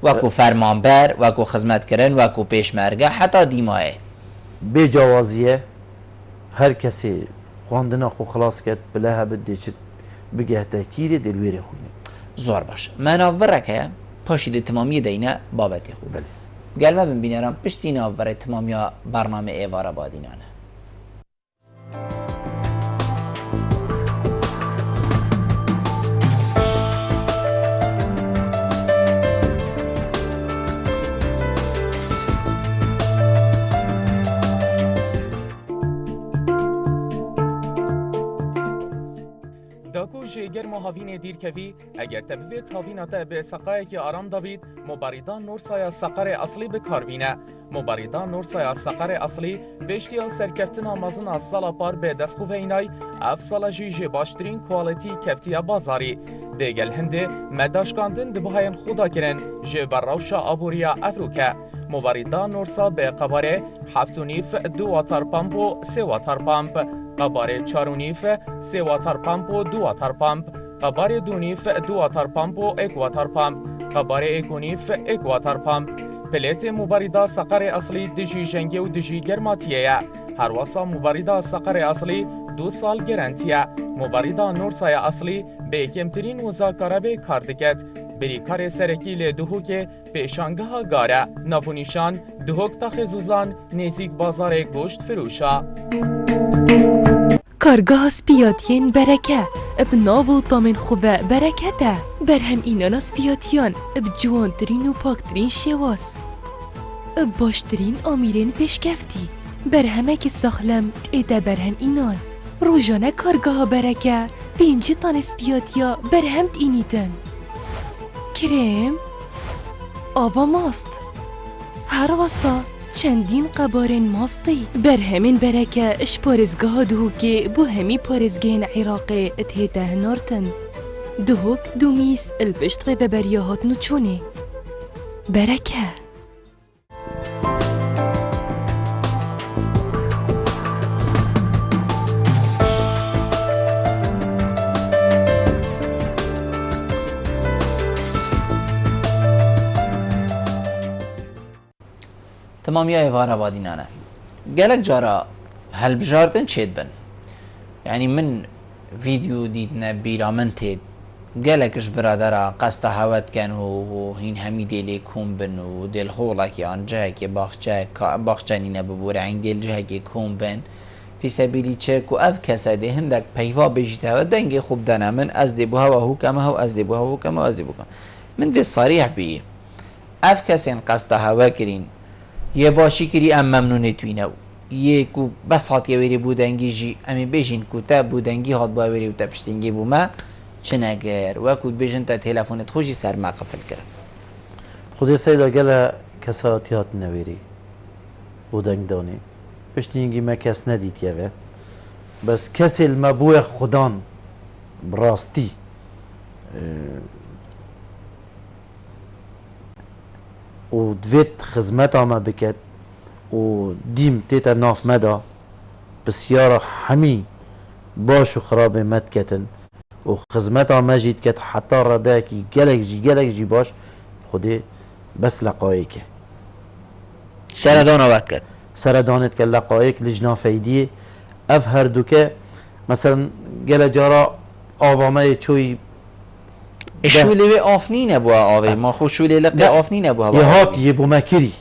وكو فرمانبر وكو خدمت کرن وكو پیشمرگه حتی دیماه بجوازيه هر کسی خواندنا خو خلاص کرد بلاها بدي چت بگه تاکید دلویره خوینه زور باش مناورک هيا پاشید تمامی دینه بابتی خوب بله گلمه ببینم پشتی ناور تمامی برنامه ایوارا بادینانه جگر مهاوین دیرکوی اگر تبویت هاویناته به سقای که آرام دابید مباریدان نورسای سقر اصلی به کاربینه مباریدان نورسای سقر اصلی بشتیال سرکفتن آمازن از سالا پار به دستخو اینای اف سالا جیجه باشترین کوالیتی کفتیا بازاری دیگل هنده مداشکاندن دبهاین خودا کرن جه براوشا آبوریا افروکه مباریدان نورسا به قباره 7.5 2 واتر پمپ و 3 واتر پمپ قباره 4.5 3 واتر پمپ و 2 واتر پمپ قباره 2.5 2 واتر پمپ و 1 واتر پمپ قباره 1.5 1 واتر پمپ پلیت مباریدا سقر اصلی دجی جنگی و دجی گرماتیه هر واسا مباریدا سقر اصلی 2 سال گرانتیه مباریدا نورسای اصلی به کمترین مذاکره به کاردکت بری کار سرکی لدهو که پیشانگه ها گاره نافونیشان دهوک تخزوزان نزیک بازار گوشت فروشا کارگاه سپیاتین برکه اب ناو تامن خوبه برکته برهم اینانا سپیاتیان اب جوانترین و پاکترین شواس اب باشترین آمیرین پیشکفتی برهمه که ساخلم ایده برهم اینان روزانه کارگاه برکه 5 تن سپیاتیا برهم اینیدن کرم آوا ماست هر واسا چندین قبارن ماستی بر همین برکه اش پارزگاه دهو که بو همی پارزگین عراق اتهیته نارتن دهوک دومیس البشت غیب بریاهات نوچونه برکه تمامی ایوارا بادینانه گلک جارا هلبجاردن چید بن یعنی من ویدیو دیدنه بیرا من تید گلکش برادرا قصد هوت کن و هین همی دیلی کون بن و دیل خولا که آنجا که باخچه نینه ببوره این دیل جه که کون بن فی سبیلی چرک و اف کسا ده هندک پیوا بجیده و دنگی خوب دانه من از دی بوها و حکمه و از دی بوها و حکمه و از دی بوها من دی صریح بی اف کسین قصد هوا کرین یه باشی کری ام ممنونه توینه یه کو بس هات یه وری بودنگی جی امی بیشین کو تا بودنگی هات با وری و تا پشتنگی بوما چه نگر و کو بیشین تا تلفنت خوشی سر ما قفل کرد خودی سیدا گله کساتیات نویری بودنگ دانی پشتنگی ما کس ندید یه بس کسی المبوع خودان براستی و دویت خدمت آما بکد و دیم تیتا ناف مدا بسیار همی باش و خراب مد کتن و خدمت آما جید کت حتی رده کی گلک جی باش خودی بس لقایه که سردانت که لقایه لجنا فیدیه اف هر دو که مثلا گل جارا آوامه چوی شولی آفنی نبوه آوه ما خو شولی لقه آفنی نبوه یه هات یه بومکری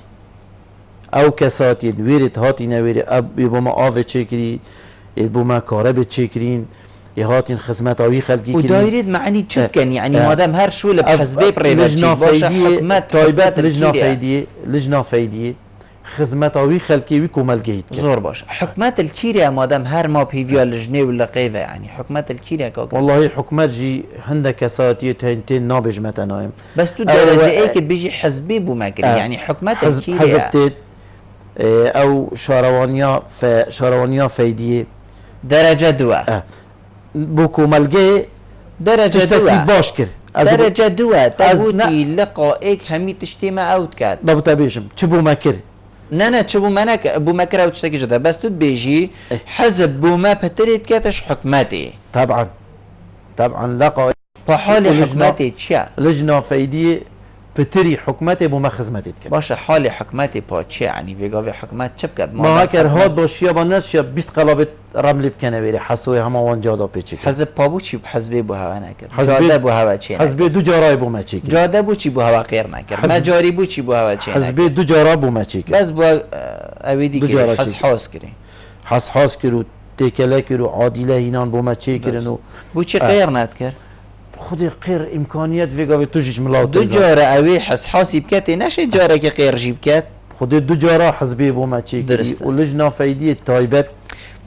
او کساتی دویرت هاتی نویره اب بوما آوه چکری بوما کارب چکرین هاتین خدمت آوی خلقی و دايريد معني تشكن يعني مادام هر شو لبحزبي بريفاتشي باشا حكمت تايبات لجنة فايدية خدمت آوی خلقی وی کومل گید زور باش حكمت الكيريا مادام هر ما بيفيا لجنة ولا قيفة يعني حكمت الكيريا كاك والله حكمت جي هنده کساتی تهنتين نابج متنايم بس تو درجة ايك بيجي حزبي بوماكري يعني حكمت الكيريا حزبتت او شاروانيا فايدية درجة دوا بو کوملگه درجة دوا باش كر درجة دوا تبوتي لقائك همي تشتيما اوت كات ضبطه بيجم چبو ما كر نه چبو منك بو ما كراو تشتكي جدا بس تو بيجي حزب بو ما بتريد كاتش حكمتي طبعا لقائك بحال حكمتي تشا لجنة فايدية بتري حكمتي بو ما خدمتت كر باشه حال حكمتي با تشا يعني فيغا حكمت چب كات ما هكر هاد باشيا بانش يا 20 قلابت رملي بكنه بيري حسوي هما وان جادا پیچی حزب پابو چی حزب بو هوا نکرد جاده بو هوا چی حزب دو جارای بو ما چی جاده بو چی بو هوا غیر نکرد مجاری بو چی بو هوا چی حزب دو جارا بو ما چی بس بو اویدی که حس کری حس کرو تکله کرو عادله هینان بو ما چی کرنو بو چی غیر نکرد خودی غیر امکانیت ویگا توجیش ملاو دو جاره اوی حس بکتی نشه جاره که غیر جیب کت خودی دو جارا حزب بو ما چی کری و لجنه فایدی تایبت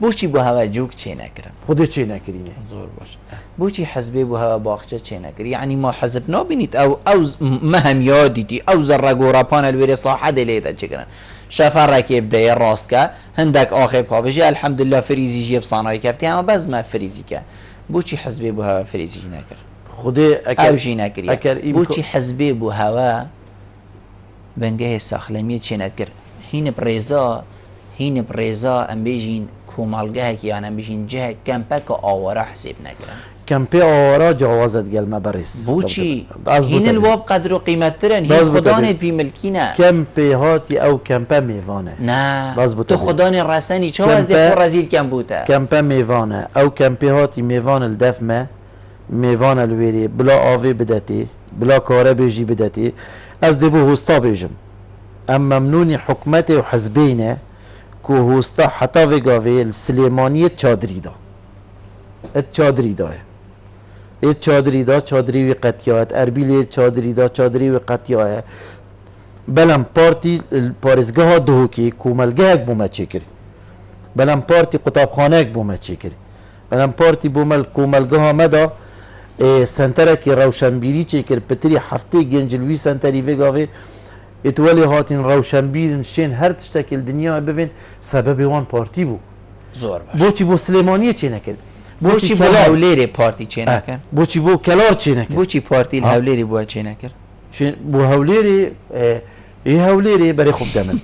بوچی بو هوا جوک چه نکرم خودت چه نکرینه زور باشه بوچی حزبی بو هوا باخچه چه نکری یعنی ما حزب نبینید او مهم یادیدی او زرگورا پانل ویری صاحه دلیتا چکرن شفر رکیب ده راست که هندک آخر پاوشی الحمدلله فریزی جیب صانعی کفتی اما باز ما فریزی که بوچی حزبی بو هوا فریزی نکر خودی او جی نکری بوچی حزبی بو هوا بنگه ساخلمی چه نکر هین برزا ام بیجین کومالگه که یعنی بیشین جه کمپک آواره حساب نکرن کمپی آواره جوازت گل مبرس بوچی این الواب قدر و قیمت ترن هین خدانت فی ملکینه کمپی هاتی او کمپه میوانه نه تو خدان رسنی چه از دی خور رزیل کم بوده کمپه میوانه او کمپی هاتی میوان الدفمه میوان الویری بلا آوی بدتی بلا کاره بیجی بدتی از دی بو هستا بیجم ام ممنونی حکمت و حزبینه که هستا حتی وگاوی السلیمانی چادری دا چادری داه چادری دا چادری وی قطیات اربیل چادری دا چادری وی قطیاه بلم پارتی پارزگاه دو که کوملگاه بومه چی کری بلم پارتی قطابخانه بومه چی کری بلم پارتی بومل کوملگاه مدا سنتره که روشنبیری چی کر پتری هفته گنجلوی سنتری وگاوی اتوالي هاتين روشنبير شين هر تشتكي الدنيا ببين سبب وان بارتي بو زور باش بوچي بو سليمانيه چه نكر بوچي بو هوليري بارتي چه نكر بوچي بو كلار چه نكر بوچي بارتي الهوليري بو چه نكر بو هوليري ايه هوليري بري خوب دمن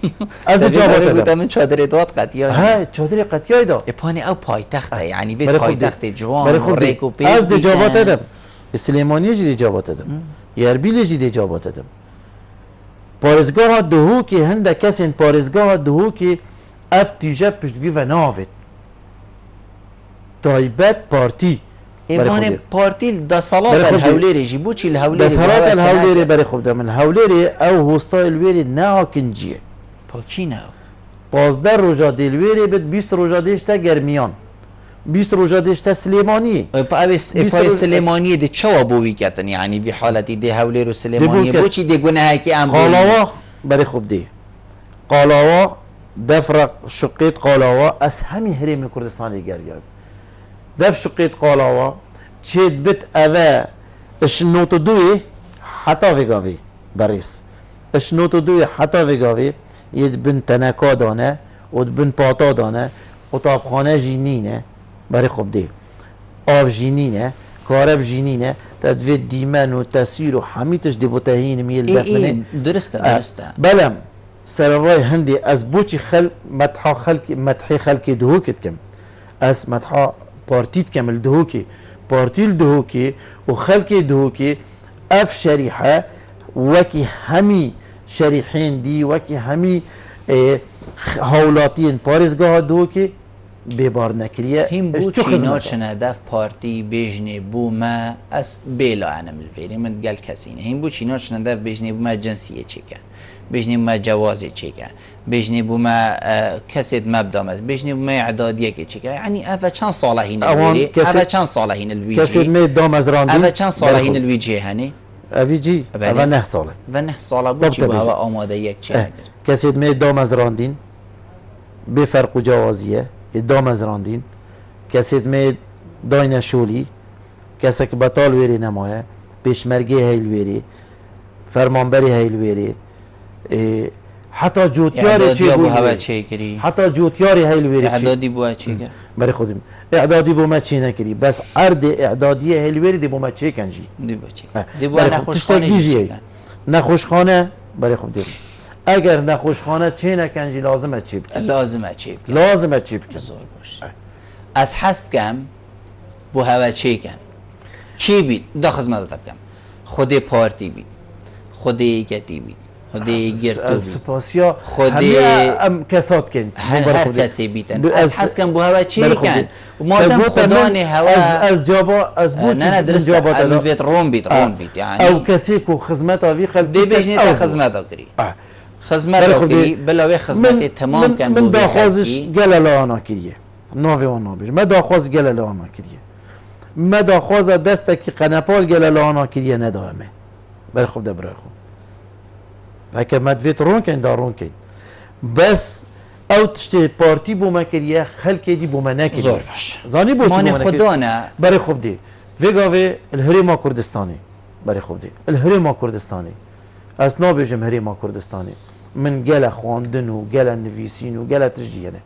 از جواب دمن چادر دوات قطيا ها چادر قطيا دا اپاني او پایتخت يعني بيت پایتخت جوان ريكو بي از جواب دم السليمانيه جدي جواب دم يربيل جدي جواب دم پارزگاه دهو که هنده کسین پارزگاه دهو که اف تیجه پشتگی و ناوید تایبت پارتی ایمان پارتی دا صلاة الهولیری جی بوچی الهولیری دا صلاة الهولیری برای خوب دا من هولیری او هستا الویری ناکن جیه پاکی ناو 15 روژا دلویری بید 20 روژا دیشتا گرمیان 20 روژا دیشتا سلیمانی پای سلیمانی دی چوا بوی کتن یعنی وی حالتی دی هولیر و سلیمانی بوچی دی گناه کی ام قالاوا برای خوب دی قالاوا دفرق شقیت قالاوا از همی حریم کردستانی گریاب دف شقیت قالاوا چید بت اوه اشنوتو دوی حتی وگاوی بریس اشنوتو دوی حتی وگاوی ید بن تنکا دانه و بن پاتا دانه اتابخانه جینینه برای خوب دی آب جینینه کارب جینینه تدوید دیمن و تسیر و حمیتش دی بوتهین میل دفنه درسته بلم سرورای هندی از بوچی مدحی خلکی دهو کت کم از مدحا پارتیت کم الدهو کی پارتیل دهو کی و خلکی دهو کی اف شریحه وکی همی شریحین دی وکی همی هولاتین پارزگاه دهو کی بیبار نکریه هم بوچی ناچنه دف پارتی بیجنه بوما از بیلا انا ملفیری من گل کسینه هم بوچی ناچنه دف بیجنه بوما جنسیه چکه بجنی ما جوازی چیکه بجنی بوما کسید مبدامت بجنی بوما اعدادیه که چیکه یعنی اوه چند ساله هین الویری اوه چند ساله هین الویجی کسید می دام از راندی اوه چند ساله هین الویجی هنی اویجی اوه 9 ساله و 9 ساله بود چی با هوا آماده یک چی کسید می دام از راندین به فرق و جوازیه دام از راندین کسید می داین شولی کسی که بطال ویری نمایه پیشمرگی هیل ویری فرمانبری هیل ویری حتی جوتیاری چی بود حتی جوتیاری هیل ویری اعدادی بود چی که برای خودم اعدادی بو ما چی نکری بس عرض اعدادی هیل ویری دی بو ما چی کنجی دی بو نخوشخانه نخوشخانه برای خودم اگر نخوشخانه چی نکنجی لازمه چی بکن لازمه چی بکن از هست کم بو هوا چی کن چی بید دا خدمت کم خود پارتی بید خود ایگتی بید خود گرتو بید سپاسیا خود هم کسات کن هر کسی بیتن از هست کم بو هوا چی کن مادم خدان هوا از جابا از بود نه درسته الویت روم بید یعنی او کسی کو خدمت آوی خلق دی بجنی تا خدمت آگری خدمت آگری بلاوی خدمت تمام کن من داخوازش گل آنا کریه ناوی آنا بیش من داخواز گل آنا کریه ما داخواز دسته که قنپال گل آنا کریه ندامه برای خوب ده برای خوب اگه مدویت رون کن دا رون کن بس او تشتی پارتی بو ما کریه خلقی دی بو ما نکریه زور باش زانی بو چی بو ما نکریه برای خوب دی ویگاوی الهریم کردستانی برای خوب دی الهریم کردستانی از نابیجم هریم کردستانی من گله خواندن و گله نویسین و گله تجدیدنه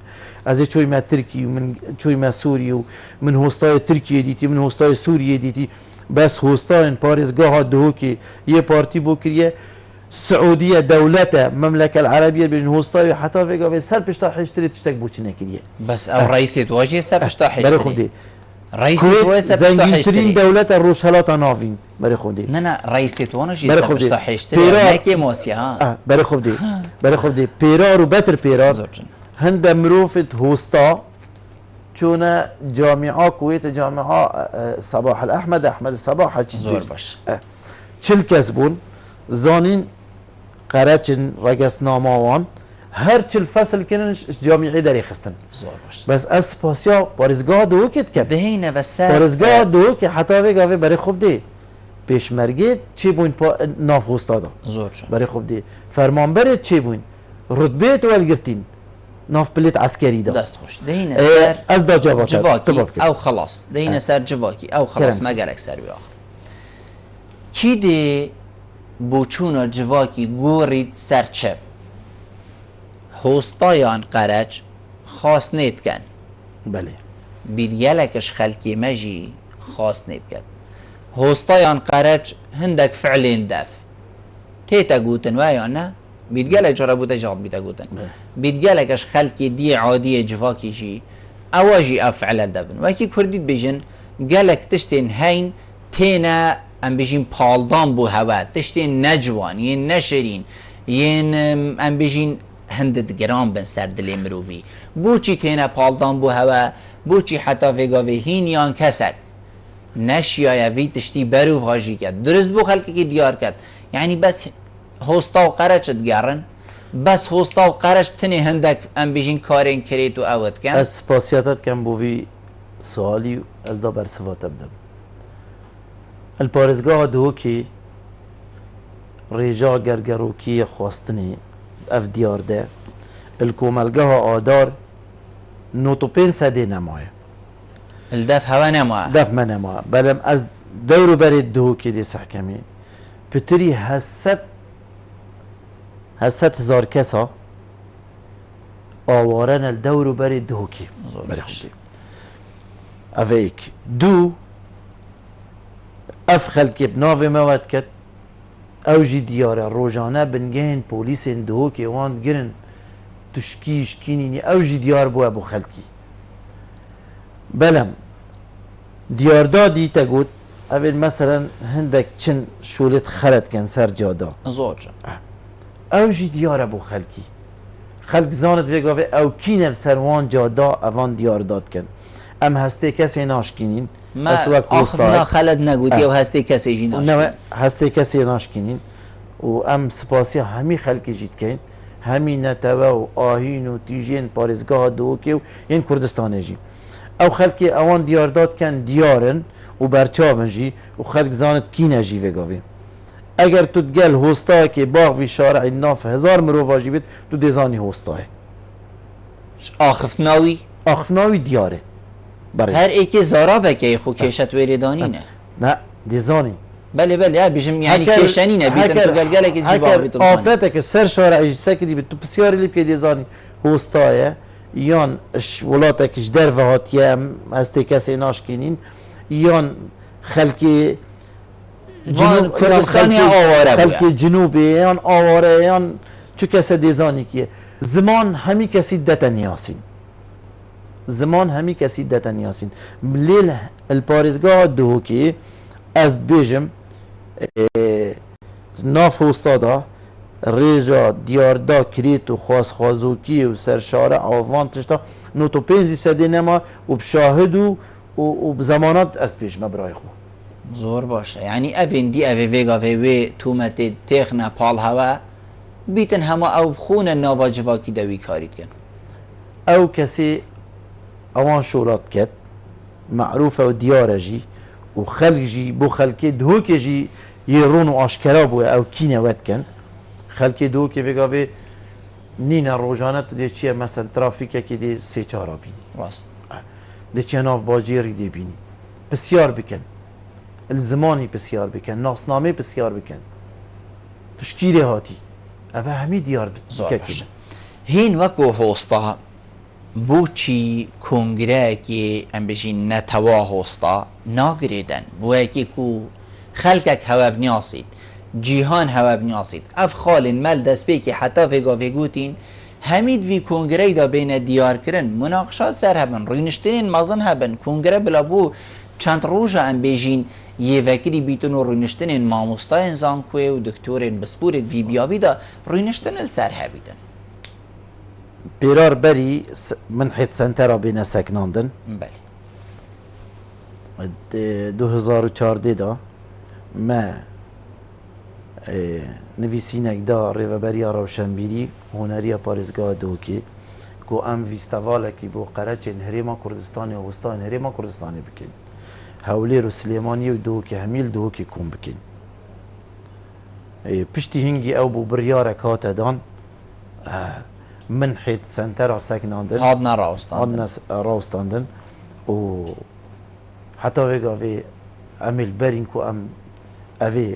از چوی ما ترکی و من چوی ما سوریه و من هستای ترکیه دیتی من هستای سوریه دیتی بس هستای پارزگاه دو که یه پارتی بو کریه سعودیه دولت مملکه العربیه بین هستای حتی ویگا سر پشتا حشتری تشتک بوچی نکریه بس او رئیس واجی سر پشتا حشتری برای خود دی رئیس تو سر پشتا حشتری دولت روشهلات ناوین برای خود دی نه رئیس تو نجی سر پشتا حشتری نکی موسی ها برای خود دی برای خود دی پیرار و بتر پیرار هند مروفت هستا چون جامعه کویت جامعه صباح الاحمد احمد صباح چیز زور باش چل کسبون زانین قرچن رگس ناماوان هر چل فصل کنن جامعه داری خستن زور باش بس از پاسیا پارزگاه دو کت کب دهینه و سر پارزگاه دو که حتی ویگاوی برای خوب دی پیشمرگی چی بوین ناف هستادا زور برای خوب دی فرمانبرت چی بوین رتبه تو الگرتین ناف بلیت عسکری دا دست خوش دهینه سر از دا جواکی او خلاص دهینه سر جواکی او خلاص ما گرک سر بیاخ کی دی بوچون جواکی گورید سر چپ هستایان قرچ خاص نید کن بله بیدیالکش خلکی مجی خاص نید کن هستایان قرچ هندک فعلین دف تیتا گوتن ویا نه بیدگلک جرا بوده جاد بیتا گوتن بیدگلکش خلکی دی عادی جواکی جی اواجی افعل دبن وکی کردید بیجن گلک تشتین هین تینا ام بیجین پالدان بو هوا تشتین نجوان ین نشرین ین ام بیجین هندد گرام بن سر دلی مروفی بوچی تینا پالدان بو هوا بوچی حتی ویگاوی هین یان کسک نشیای وی تشتی برو هاجی کرد درست بو خلکی که دیار کرد یعنی بس هستا و قرچ دگرن بس هستا و قرچ تنی هندک ام بیجین کارین کریت و اوت کن از سپاسیاتت کم بوی سوالی از دا برسوات بدم الپارزگاه دو که ریجا گرگروکی خواستنی اف دیار ده الکوملگاه آدار نوتو پین سده نمایه الدف هوا نمایه دف ما نمایه بلم از دورو برید دو که دی سحکمی پتری هزار کسا آوارن الدورو برید دو که اویک دو اف خلکی بناوی مواد کد او جی دیاره روزانه بنگین پولیس دو که وان گرن تشکیش کینینی او جی دیار بو ابو خلکی بلم دیار دادی تا گود اول مثلا هندک چن شولت خرد کن سر جادا زور او جی دیار ابو خلکی خلق زانت ویگاوه او کینر سروان جادا اوان دیار داد کن ام هسته کسی ناشکینین ما آخرنا خلد نگود یا هسته کسی جی ناشکینین هسته کسی ناشکینین و ام سپاسی همی خلکی جید کن همی نتوه و آهین و تیجین پارزگاه دوکی و این کردستان جی او خلکی اوان دیارداد کن دیارن و برچاون جی و خلک زانت کینه جی وگاوی اگر تو تگل هستا که باغ وی شارع ناف 1000 مرو واجی بید تو دیزانی هستاه آخفناوی آخفناوی دیاره هر ایکی زارا وکی خو کشت ویردانی نه نه دیزانی بله بله بیشم یعنی کشنی نه بیتن تو گلگله که جیبا بیتون آفته که سر شارع سکری بید تو بسیاری لیب که دیزانی هستاه یان ولاته کش در و هاتیه از کسی ناشکینین یان خلکی جنوب کردستانی آواره خلکی جنوبی یان آواره یان چو کسی دیزانی که زمان همی کسی دتا نیاسین زمان همی کسی دتا نیاسین لیل الپارزگاه دو که از بیجم ناف استادا ریجا دیاردا کریت و خوازوکی و سرشاره آوان تشتا نوتو پینزی سده نما و بشاهد و بزمانات از پیش مبرای خو زور باشه یعنی اوین دی اوی ویگا وی تومت تخنه پال هوا بیتن همه او خون نواجواکی دوی کارید کن او کسی اوان شورات کد معروفه و دیاره جی و خلق جی بو خلقی دهوک جی یه رون و آشکرا بوی او کینه ود کن خلقی دهوک ویگاوی نین روزانه تو دی چیه مثلا ترافیکه که دی 3-4 بینی راست دی چیه ناف باجیری دی بینی بسیار بکن الزمانی بسیار بکن ناسنامه بسیار بکن تشکیل هاتی اوه همی دیار بکن هین وکو هستا بو چی کنگره که ام بجین نتوا هستا ناگریدن بو اکی کو خلقک هوا بنیاسید جیهان هوا بنیاسید اف خالین مل دست بی که حتی ویگا ویگوتین همید وی کنگره دا بین دیار کرن مناقشات سر هبن روینشترین مازن هبن کنگره بلا بو چند روزا ام بجین یه وکری بیتون و روینشترین ماموستا انزان کوه و دکتورین بسپورت وی بیاوی دا روینشترین سر هبیدن پیرار بری من حيث سنترا بين سكناندن بله 2014 دا ما نویسینک دا ریوبری روشنبیری هنری پارزگاه دوکی کو ام ویستواله کی بو قرچ هریما کردستان و وسطان هریما کردستان بکن حولی رو سلیمانی و دوکی همیل دوکی کن بکن پشتی هنگی او بو بریار کات دان من حيث سنترا سكناندن هادنا راوستاندن راوستاندن و حتى ويغا في اميل بارينكو ام افي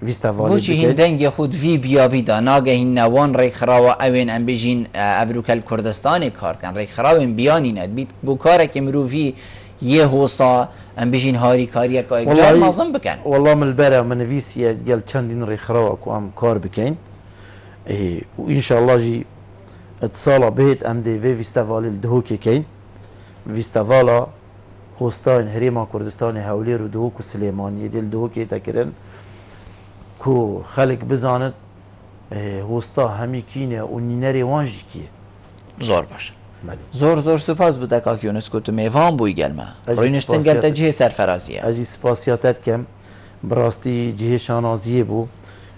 فيستافالي بوچی هندنگ خود وی بیاوی دا ناگه هین نوان ریک خراو اوین ام بجین افروکل کردستان کارت کن ریک خراو بیانی ند بیت بو کاره که مروفی یه حوصا ام بجین هاری کاری که اجار مازم بکن والله من البارح من نفيسي ديال چندين ریک خراو کو ام کار بکن و ان شاء الله جي اتصالا بهت ام دی وی فيستافالي الدهوكي كين فيستافالا هوستاين هريما كردستان هولير و دهوك و سليماني ديال دهوكي تكرن كو خلق بزانت هوستا همي كينه و نينري وانجي كيه زور باشه زور سپاس بوده که یونسکو تو میوان بوی گلمه روینشتن گلتا جه سرفرازیه ازی سپاسیاتت کم براستی جه شانازیه بو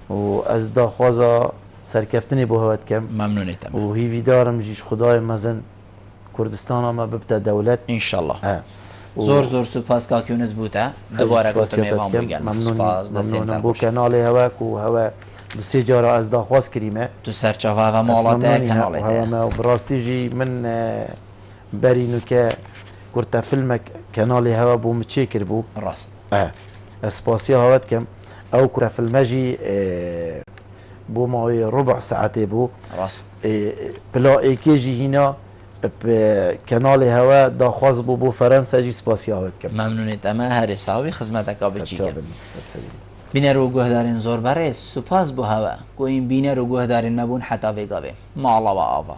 و از داخوازا سرکفتنی بو هوت کم ممنونیتم و هیوی دارم جیش خدای مزن کردستان ما ببتا دولت انشالله زور سپاس که یونس بوده دوباره گفتم میوان بوی گلمه سپاس ممنونم بو کانال هوا کو هوا دو سه جارا از داخواست کریمه تو سرچاوه و مالاته کاناله هوا ما براستی جی من برینو که کرتا فیلمک کانال هوا بو مچه کر بو راست اسپاسی هوت کم او کرتا فیلم جی بو ماوی ربع ساعته بو راست بلا ایکی جی هینا کانال هوا داخواست بو فرانسه جی سپاسی هوت کم ممنونیتم هر حسابی خدمتک بچی کم بینه رو گوهدارین زور بره سپاس بو هوا گویم بینه رو گوهدارین نبون حتی ویگاوه مالا و آوا